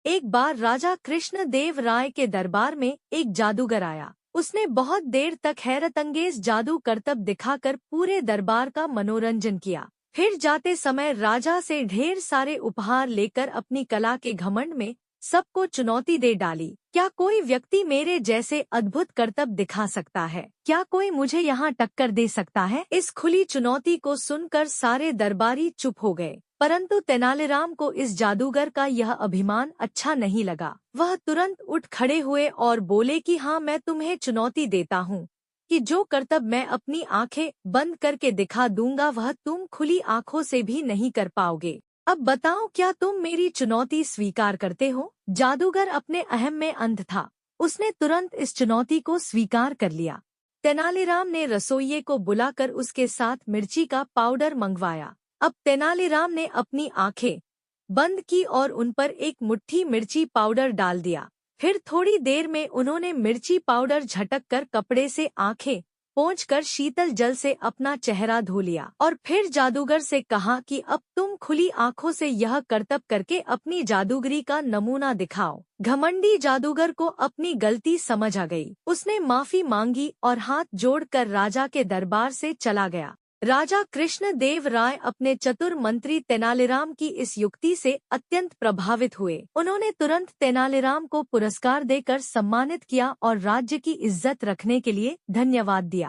एक बार राजा कृष्ण देव राय के दरबार में एक जादूगर आया। उसने बहुत देर तक हैरतअंगेज जादू करतब दिखाकर पूरे दरबार का मनोरंजन किया। फिर जाते समय राजा से ढेर सारे उपहार लेकर अपनी कला के घमंड में सबको चुनौती दे डाली। क्या कोई व्यक्ति मेरे जैसे अद्भुत करतब दिखा सकता है? क्या कोई मुझे यहाँ टक्कर दे सकता है? इस खुली चुनौती को सुनकर सारे दरबारी चुप हो गए, परंतु तेनालीराम को इस जादूगर का यह अभिमान अच्छा नहीं लगा। वह तुरंत उठ खड़े हुए और बोले कि हाँ, मैं तुम्हें चुनौती देता हूँ कि जो करतब मैं अपनी आंखें बंद करके दिखा दूंगा वह तुम खुली आंखों से भी नहीं कर पाओगे। अब बताओ, क्या तुम मेरी चुनौती स्वीकार करते हो? जादूगर अपने अहम में अंध था। उसने तुरंत इस चुनौती को स्वीकार कर लिया। तेनालीराम ने रसोइये को बुलाकर उसके साथ मिर्ची का पाउडर मंगवाया। अब तेनालीराम ने अपनी आंखें बंद की और उन पर एक मुट्ठी मिर्ची पाउडर डाल दिया। फिर थोड़ी देर में उन्होंने मिर्ची पाउडर झटक कर कपड़े से आंखें पोंछकर शीतल जल से अपना चेहरा धो लिया और फिर जादूगर से कहा कि अब तुम खुली आंखों से यह करतब करके अपनी जादूगरी का नमूना दिखाओ। घमंडी जादूगर को अपनी गलती समझ आ गई। उसने माफी मांगी और हाथ जोड़कर राजा के दरबार से चला गया। राजा कृष्ण देव राय अपने चतुर मंत्री तेनालीराम की इस युक्ति से अत्यंत प्रभावित हुए। उन्होंने तुरंत तेनालीराम को पुरस्कार देकर सम्मानित किया और राज्य की इज्जत रखने के लिए धन्यवाद दिया।